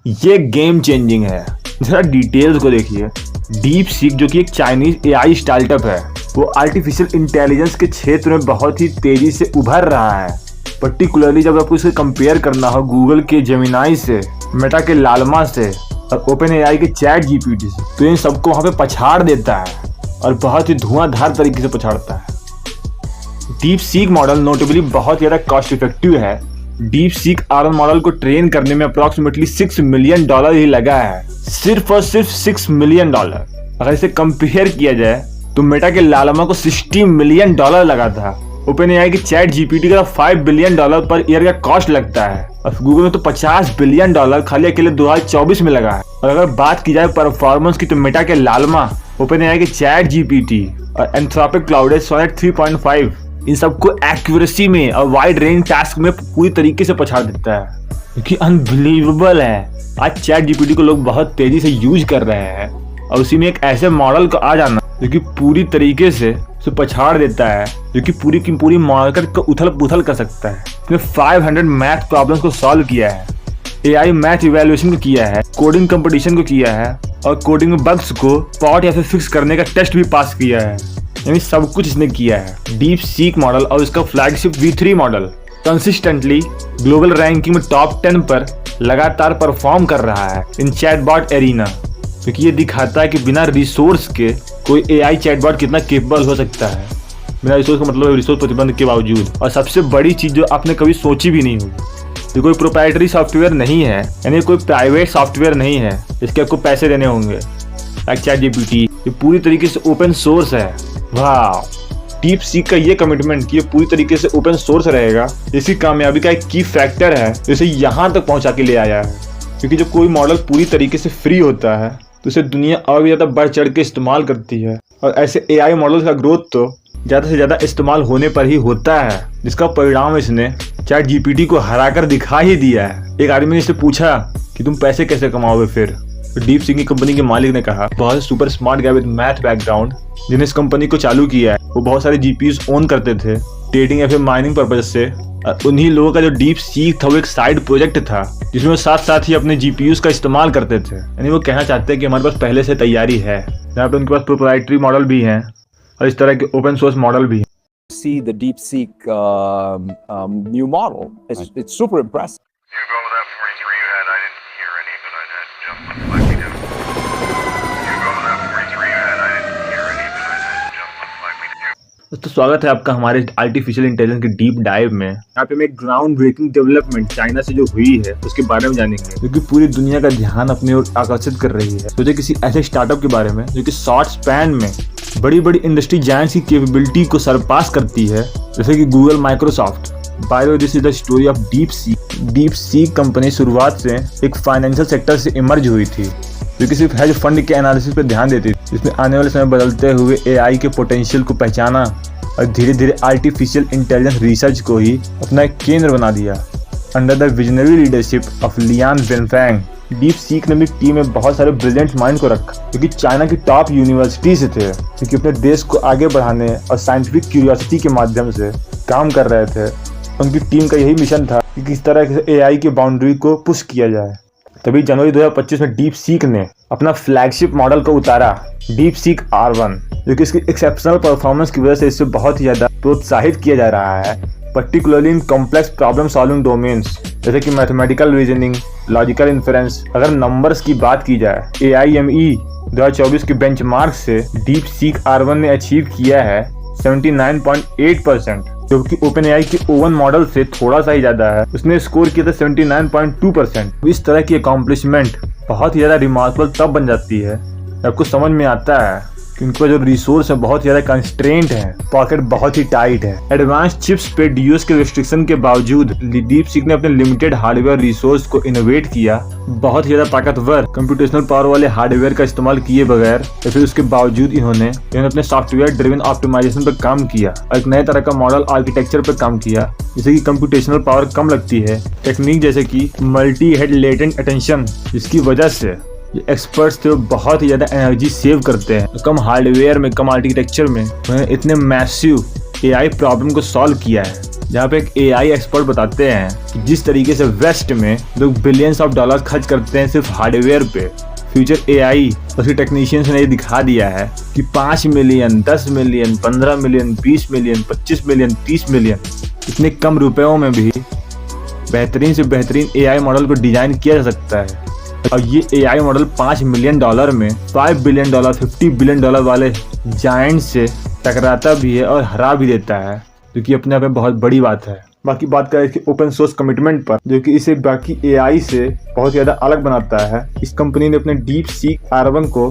ये game changing है। जरा डिटेल्स को देखिए। डीप सीक जो कि एक चाइनीज एआई स्टार्टअप है, वो आर्टिफिशियल इंटेलिजेंस के क्षेत्र में बहुत ही तेजी से उभर रहा है। पर्टिकुलरली जब आपको इसे कंपेयर करना हो गूगल के जेमिनाई से, मेटा के लालमा से और ओपन एआई के चैट जीपीटी से, तो इन सबको वहां पे पछाड़ देता है और बहुत ही धुआंधार तरीके से पछाड़ता है। डीप सीक मॉडल नोटेबली बहुत ज़्यादा कॉस्ट इफेक्टिव है। डीप सीक R1 मॉडल को ट्रेन करने में अप्रॉक्सीमेटली $6 मिलियन ही लगा है, सिर्फ और सिर्फ $6 मिलियन। अगर इसे कंपेयर किया जाए तो मेटा के लालमा को $60 मिलियन लगा था। ओपन एआई के चैट जीपीटी का $5 बिलियन पर ईयर का कॉस्ट लगता है और गूगल में तो $50 बिलियन खाली अकेले 2024 में लगा है। और अगर बात की जाए परफॉर्मेंस की तो मेटा के लालमा, ओपन एआई के चैट जीपीटी और एंथ्रोपिक क्लाउड सोनेट 3.5 इन सबको एक्यूरेसी में और वाइड रेंज टास्क में पूरी तरीके से पछाड़ देता है, क्योंकि अनबिलीवेबल है। आज चैट जीपीटी को लोग बहुत तेजी से यूज कर रहे हैं और उसी में एक ऐसे मॉडल को आ जाना जो कि पूरी तरीके से पछाड़ देता है, जो कि पूरी की पूरी मार्केट को उथल पुथल कर सकता है। इसने 500 मैथ प्रॉब्लम्स को सॉल्व किया है, एआई मैथ इवैल्यूएशन को किया है, कोडिंग कंपटीशन को किया है और कोडिंग में बग्स को स्पॉट या फिर फिक्स करने का टेस्ट भी पास किया है। यानी सब कुछ इसने किया है। डीप सीक मॉडल और इसका flagship V3 model consistently global ranking में टॉप 10 पर लगातार परफॉर्म कर रहा है इन चैटबॉट एरिना, क्योंकि ये दिखाता है कि बिना रिसोर्स के कोई एआई चैटबॉट कितना केपेबल हो सकता है। बिना रिसोर्स का मतलब रिसोर्स प्रतिबंध के बावजूद। और सबसे बड़ी चीज जो आपने कभी सोची भी नहीं होगी, ये कोई प्रोप्राइटरी सॉफ्टवेयर नहीं है, यानी कोई प्राइवेट सॉफ्टवेयर नहीं है इसके आपको पैसे देने होंगे। चैट जीपीटी ये पूरी तरीके से ओपन सोर्स है। वाह, डीप सीक का ये कमिटमेंट कि ये पूरी तरीके से ओपन सोर्स रहेगा, इसकी कामयाबी का एक की फैक्टर है, इसे यहाँ तक पहुँचा के ले आया है। क्योंकि जब कोई मॉडल पूरी तरीके से फ्री होता है तो उसे दुनिया और भी ज़्यादा बढ़ चढ़ के इस्तेमाल करती है। और ऐसे एआई मॉडल्स का ग्रोथ तो ज़्यादा से ज़्यादा इस्तेमाल होने पर ही होता है, जिसका परिणाम इसने चैट जीपीटी को हरा कर दिखा ही दिया है। एक आदमी ने इससे पूछा कि तुम पैसे कैसे कमाओगे फिर, तो डीप सीक की कंपनी के मालिक ने कहा, बहुत super smart guy with math background जिन्हें इस कंपनी को चालू किया है, वो बहुत सारे जीपीयूज ओन करते थे ट्रेडिंग या फिर माइनिंग पर्पज से। उन्हीं लोगों का जो डीप सीक था वो एक साइड प्रोजेक्ट था जिसमें वो साथ साथ ही अपने जीपीयूज का इस्तेमाल करते थे। यानी वो कहना चाहते हैं कि हमारे पास पहले से तैयारी है, जहाँ पे उनके पास प्रोप्राइटरी मॉडल भी हैं और इस तरह के ओपन सोर्स मॉडल भी हैं। See the DeepSeek new model. It's super impressive. You go with that 43 you had. I didn't hear any, but I had just like we do. You go with that 43 you had. I didn't hear any, but I had just like we do. तो स्वागत है आपका हमारे artificial intelligence के deep dive में। यहाँ पे हम एक ग्राउंड ब्रेकिंग डेवलपमेंट चाइना से जो हुई है उसके बारे में जानेंगे, जो कि पूरी दुनिया का ध्यान अपनी ओर आकर्षित कर रही है। सोचे किसी ऐसे स्टार्टअप के बारे में जो कि शॉर्ट स्पैन में बड़ी बड़ी इंडस्ट्री जायंट्स की कैपेबिलिटी को सरपास करती है, जैसे कि Google, Microsoft. By the way, this is the story of deep seek. Deep seek company शुरुआत से एक फाइनेंशियल सेक्टर से इमर्ज हुई थी, जो कि सिर्फ हेज फंड के एनालिसिस पर ध्यान देती थी, जिसमें आने वाले समय बदलते हुए एआई के पोटेंशियल को पहचाना और धीरे धीरे आर्टिफिशियल इंटेलिजेंस रिसर्च को ही अपना एक केंद्र बना दिया। Under the visionary leadership of Liang Wenfeng, DeepSeek ने अपनी टीम में बहुत सारे ब्रिलियंट माइंड को रखा, जो कि चाइना की टॉप यूनिवर्सिटी से थे, क्योंकि अपने देश को आगे बढ़ाने और साइंटिफिक क्यूरियोसिटी के माध्यम से काम कर रहे थे। उनकी टीम का यही मिशन था कि किस तरह से एआई की बाउंड्री को पुश किया जाए। तभी जनवरी 2025 में डीप सीक ने अपना फ्लैगशिप मॉडल को उतारा, डीप सीक R1, जो कि इसकी एक्सेप्शनल परफॉर्मेंस की वजह से इससे बहुत ही ज़्यादा प्रोत्साहित किया जा रहा है, particularly in complex problem solving domains जैसे कि मैथमेटिकल रीजनिंग, लॉजिकल इन्फरेंस। अगर नंबर्स की बात की जाए, AIME 2024 के बेंचमार्क से डीप सीक R1 ने अचीव किया है 79.8%, जो कि ओपन एआई के ओवन मॉडल से थोड़ा सा ही ज्यादा है। उसने स्कोर किया था 79.2%। इस तरह की अकॉम्प्लिशमेंट बहुत ही ज्यादा रिमार्केबल तब बन जाती है आपको समझ में आता है कि उनका जो रिसोर्स है बहुत ज्यादा कंस्ट्रेंट है, पॉकेट बहुत ही टाइट है। एडवांस चिप्स पे डीओएस के रिस्ट्रिक्शन के बावजूद डीप सीक ने अपने लिमिटेड हार्डवेयर रिसोर्स को इनोवेट किया, बहुत ज्यादा ताकतवर कंप्यूटेशनल पावर वाले हार्डवेयर का इस्तेमाल किए बगैर, या फिर उसके बावजूद इन्होंने अपने सॉफ्टवेयर ड्रिवन ऑप्टिमाइजेशन पर काम किया और एक नए तरह का मॉडल आर्किटेक्चर पर काम किया, जिससे कि कंप्यूटेशनल पावर कम लगती है। टेक्निक जैसे कि मल्टी हेड लेटेंट अटेंशन, जिसकी वजह से ये एक्सपर्ट्स थे वो बहुत ही ज़्यादा एनर्जी सेव करते हैं। कम हार्डवेयर में, कम आर्किटेक्चर में उन्होंने इतने मैसिव एआई प्रॉब्लम को सॉल्व किया है। जहाँ पे एक AI एक्सपर्ट बताते हैं कि जिस तरीके से वेस्ट में लोग बिलियंस ऑफ डॉलर खर्च करते हैं सिर्फ हार्डवेयर पे, फ्यूचर AI उसके टेक्नीशियंस ने ये दिखा दिया है कि 5 million, 10 million, 15 million, 20 million, 25 million, 30 million इतने कम रुपयों में भी बेहतरीन से बेहतरीन AI मॉडल को डिजाइन किया जा सकता है। और ये AI मॉडल $5 मिलियन में $5 बिलियन, $50 बिलियन वाले जायंट से टकराता भी है और हरा भी देता है, जो कि अपने आप में बहुत बड़ी बात है। बाकी बात करें इसके ओपन सोर्स कमिटमेंट पर, जो कि इसे बाकी AI से बहुत ज़्यादा अलग बनाता है। इस कंपनी ने अपने DeepSeek R1 को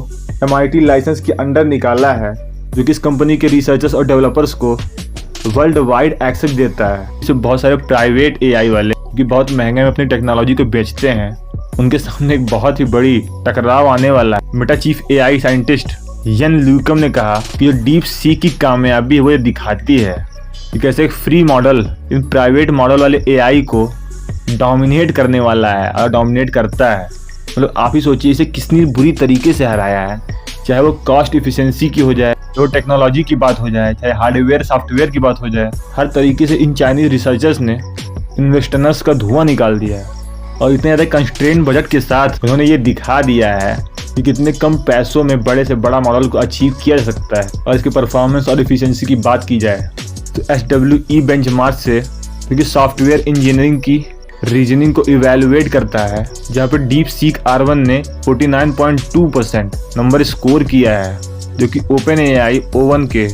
MIT लाइसेंस के अंडर निकाला है, जो कि इस कंपनी के रिसर्चर्स और डेवलपर्स को वर्ल्ड वाइड एक्सेस देता है। इसे बहुत सारे प्राइवेट AI वाले कि बहुत महंगे में अपनी टेक्नोलॉजी को बेचते हैं, उनके सामने एक बहुत ही बड़ी टकराव आने वाला है। मेटा चीफ AI साइंटिस्ट यन ल्यूकम ने कहा कि जो DeepSeek की कामयाबी वो दिखाती है कि कैसे एक free model in private model वाले AI को डोमिनेट करने वाला है और डोमिनेट करता है। मतलब आप ही सोचिए इसे कितनी बुरी तरीके से हराया है, चाहे वो कॉस्ट इफिशिएंसी की हो जाए, तो टेक्नोलॉजी की बात हो जाए, चाहे हार्डवेयर सॉफ्टवेयर की बात हो जाए, हर तरीके से इन चाइनीज रिसर्चर्स ने इन्वेस्टर्स का धुआं निकाल दिया है। और इतने ज़्यादा कंस्ट्रेन बजट के साथ उन्होंने ये दिखा दिया है कि कितने कम पैसों में बड़े से बड़ा मॉडल को अचीव किया जा सकता है। और इसके परफॉर्मेंस और इफिशिएंसी की बात की जाए तो SWE बेंचमार्क से, क्योंकि सॉफ्टवेयर इंजीनियरिंग की रीजनिंग को इवेलुएट करता है, जहाँ पे DeepSeek R1 ने 49.2% नंबर स्कोर किया है, जो कि OpenAI O1 के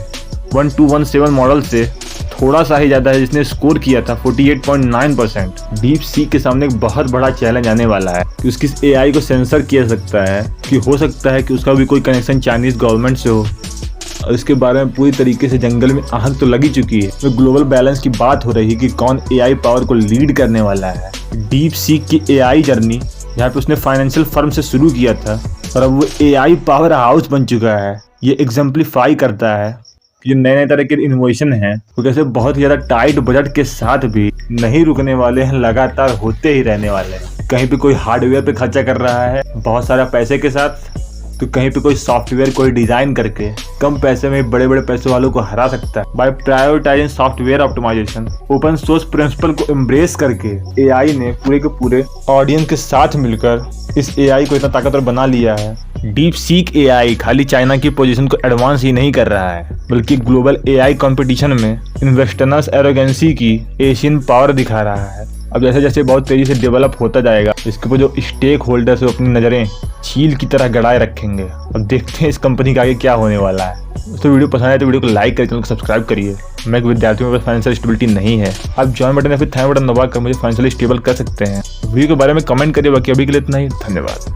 1217 मॉडल से थोड़ा सा ही ज़्यादा है, जिसने स्कोर किया था 48.9%। DeepSeek के सामने एक बहुत बड़ा चैलेंज आने वाला है कि उसकी AI को सेंसर किया जा सकता है, कि हो सकता है कि उसका भी कोई कनेक्शन चाइनीज गवर्नमेंट से हो। और इसके बारे में पूरी तरीके से जंगल में आग तो लगी चुकी है। तो ग्लोबल बैलेंस की बात हो रही है कि कौन AI पावर को लीड करने वाला है। DeepSeek की AI जर्नी, जहाँ पे उसने फाइनेंशियल फर्म से शुरू किया था और अब वो AI पावर हाउस बन चुका है, ये एग्जाम्पलीफाई करता है कि जो नए नए तरह के इनोवेशन हैं वो कैसे बहुत ही ज़्यादा टाइट बजट के साथ भी नहीं रुकने वाले हैं, लगातार होते ही रहने वाले हैं। कहीं पे कोई हार्डवेयर पे खर्चा कर रहा है बहुत सारा पैसे के साथ, तो कहीं पे कोई सॉफ्टवेयर कोई डिजाइन करके कम पैसे में बड़े बड़े पैसे वालों को हरा सकता है। By prioritising software optimisation, open source principle को एम्ब्रेस करके AI ने पूरे के पूरे ऑडियंस के साथ मिलकर इस AI को इतना ताकतवर बना लिया है। DeepSeek AI खाली चाइना की पोजीशन को एडवांस ही नहीं कर रहा है, बल्कि ग्लोबल AI कंपटीशन में इन्वेस्टर्स एरोगेंसी की एशियन पावर दिखा रहा है। अब जैसे जैसे बहुत तेजी से डेवलप होता जाएगा, इसके ऊपर जो स्टेक होल्डर्स है अपनी नज़रें चील की तरह गड़ाए रखेंगे। अब देखते हैं इस कंपनी का आगे क्या होने वाला है। तो वीडियो पसंद आए तो वीडियो को लाइक करिए, चैनल को सब्सक्राइब करिए। मैं एक विद्यार्थी हूं, फाइनेंशियल स्टेबिलिटी नहीं है, आप ज्वाइन बटन या फिर थैंक बटन दबा कर मुझे फाइनेंशियली स्टेबल कर सकते हैं। वीडियो के बारे में कमेंट करिए। बाकी अभी के लिए इतना ही, धन्यवाद।